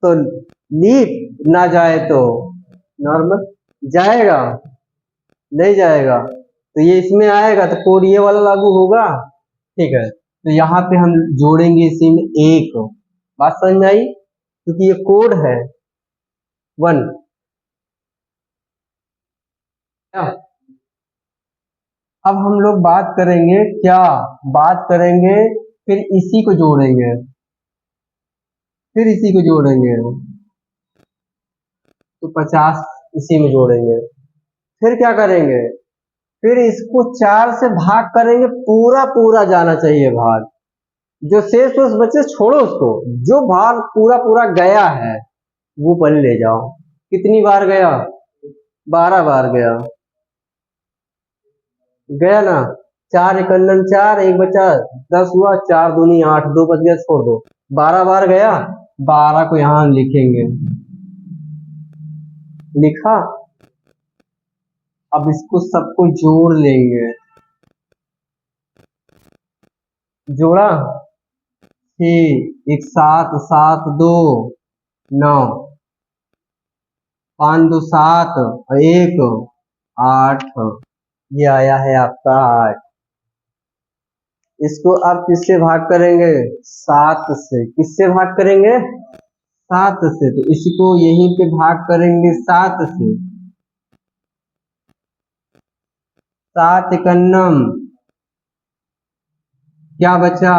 A: तो लीप, ना जाए तो नॉर्मल। जाएगा? नहीं जाएगा, तो ये इसमें आएगा तो कोड ये वाला लागू होगा। ठीक है, तो यहाँ पे हम जोड़ेंगे इसी में एक। बात समझ में आई? क्योंकि ये कोड है 1। अब हम लोग बात करेंगे, क्या बात करेंगे, फिर इसी को जोड़ेंगे, फिर इसी को जोड़ेंगे तो 50 इसी में जोड़ेंगे। फिर क्या करेंगे, फिर इसको 4 से भाग करेंगे, पूरा पूरा जाना चाहिए भाग। जो शेष उस बच्चे छोड़ो उसको, जो भाग पूरा पूरा गया है वो पहले ले जाओ। कितनी बार गया? 12 बार गया। गया ना? 4 एकन्नन 4, एक बचा 10 हुआ, 4 दूनी 8, 2 बच गया, छोड़ दो। 12 बार गया, 12 को यहाँ लिखेंगे। लिखा? अब इसको सबको जोड़ लेंगे। जोड़ा? 6 एक 7, 7 2 9, 5 2 7 और 1 8। ये आया है आपका 8। इसको अब किससे भाग करेंगे? 7 से। किससे भाग करेंगे? 7 से। तो इसको यहीं पे भाग करेंगे 7 से। 7 एकन्नम, क्या बचा?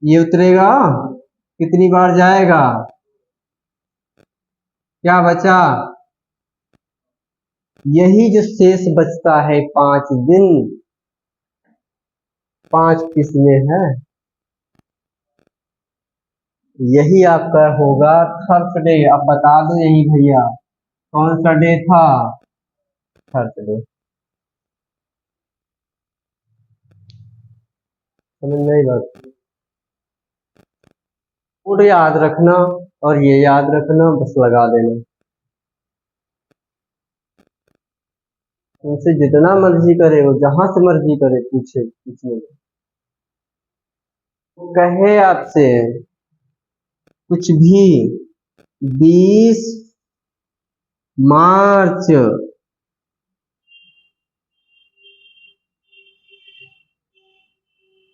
A: ये उतरेगा, कितनी बार जाएगा? क्या बचा? यही जो शेष बचता है 5 दिन, 5 किसमें है? यही आपका होगा थर्सडे। अब बता दो यही भैया, कौन सा डे था? थर्सडे। समझ में आई बात? कोड याद रखना और ये याद रखना, बस लगा देना। तुमसे जितना मर्जी करे, वो जहां से मर्जी करे पूछे, पूछने में वो कहे आपसे कुछ भी। 20 मार्च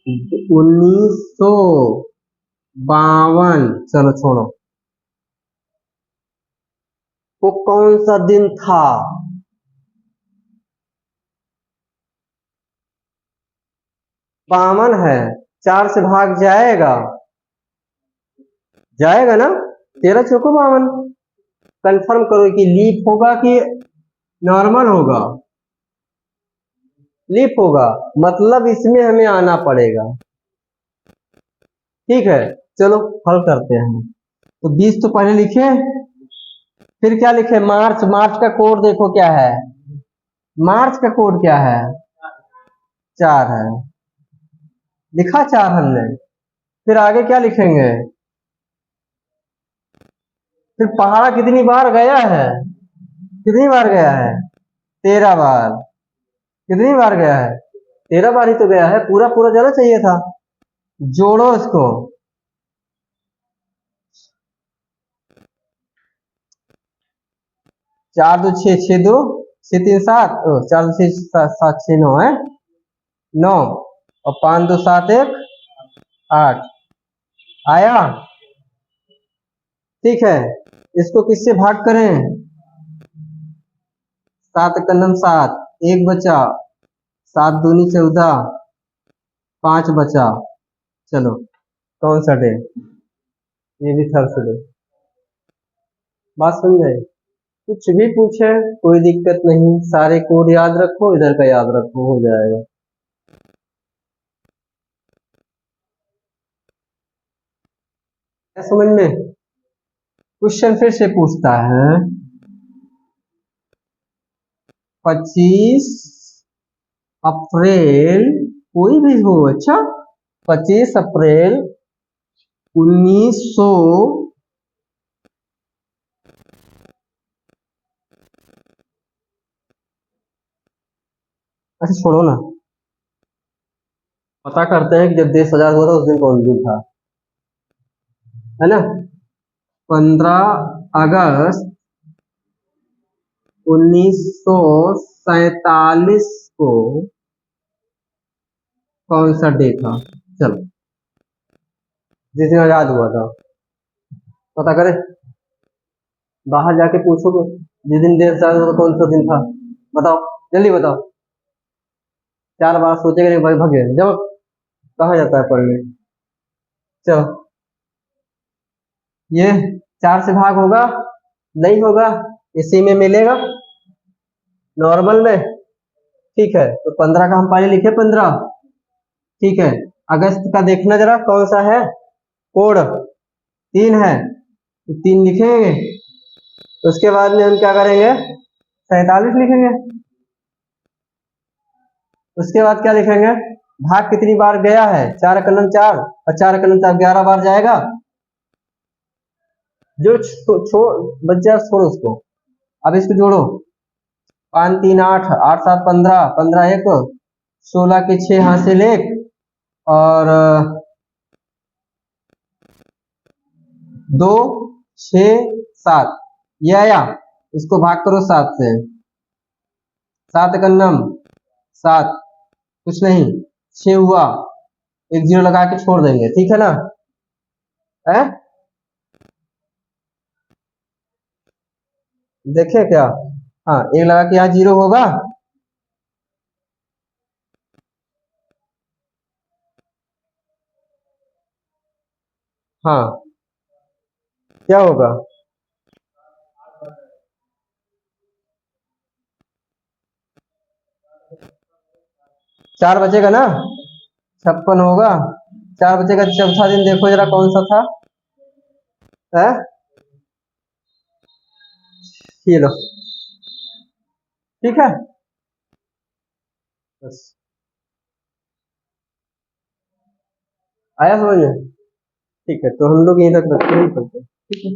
A: 1952, चलो छोड़ो, वो कौन सा दिन था? 52 है, 4 से भाग जाएगा, जाएगा ना? 13 चौको 52। कंफर्म करो कि लीप होगा कि नॉर्मल होगा। लीप होगा, मतलब इसमें हमें आना पड़ेगा। ठीक है, चलो हल करते हैं। तो 20 तो पहले लिखे, फिर क्या लिखे? मार्च। मार्च का कोड देखो क्या है, मार्च का कोड क्या है? 4 है। लिखा 4 हमने। फिर आगे क्या लिखेंगे? फिर पहाड़ा कितनी बार गया है? कितनी बार गया है? 13 बार। कितनी बार गया है? 13 बार ही तो गया है, पूरा पूरा जाना चाहिए था। जोड़ो इसको। चार दो छः, छः दो छः तीन सात, चार दो छः सात छः नौ है, नौ, और पाँच दो सात एक आठ। आया? ठीक है, इसको किससे भाग करें? सात कन्नम सात, एक बचा, सात दूनी 14, पांच बचा। चलो, कौन सा डे? ये भी थर्सडे। बात समझ गए? कुछ भी पूछे कोई दिक्कत नहीं, सारे कोड याद रखो, इधर का याद रखो, हो जाएगा। समझ में? क्वेश्चन फिर से पूछता है, 25 अप्रैल, कोई भी हो, अच्छा, 25 अप्रैल 1900, अच्छा छोड़ो ना, पता करते हैं कि जब देश आजाद हुआ था उस दिन कौन दिन था, है ना? 15 अगस्त 1947 को कौन सा डे था? चलो, जिस दिन आजाद हुआ था, पता करे, बाहर जाके पूछोगे जिस दिन देश आजाद हुआ था कौन सा दिन था, बताओ, जल्दी बताओ। 4 बार सोचेगा नहीं भाई, भगे जब कहाँ जाता है पढ़ने। चलो, ये 4 से भाग होगा? नहीं होगा, इसी में मिलेगा नॉर्मल में। ठीक है, तो 15 का हम पहले लिखे 15। ठीक है, अगस्त का देखना जरा कौन सा है कोड? 3 है, तो 3 लिखेंगे, उसके बाद में हम क्या करेंगे? 47 लिखेंगे। उसके बाद क्या लिखेंगे? भाग कितनी बार गया है? 4 कलम 4, और 4 कलम 4 11 बार जाएगा। जो छोड़ बच जाए छोड़ो उसको, अब इसको जोड़ो। 5 3 8, 8 7 15, 15 1, 16 के 6 हासिल 1, और 2 6 7, ये आया। इसको भाग करो 7 से, 7 कन्नम 7, कुछ नहीं, 6 हुआ, एक जीरो लगा के छोड़ देंगे, ठीक है ना? है? देखे क्या? हाँ, एक लगा के यहाँ जीरो होगा, हाँ, क्या होगा? 4 बचेगा ना, 56 होगा। 4 बचेगा, चौथा दिन देखो जरा कौन सा था, है? ये लो, ठीक है, बस। आया समझ में? ठीक है, तो हम लोग यहीं तक रखते हैं, ठीक है।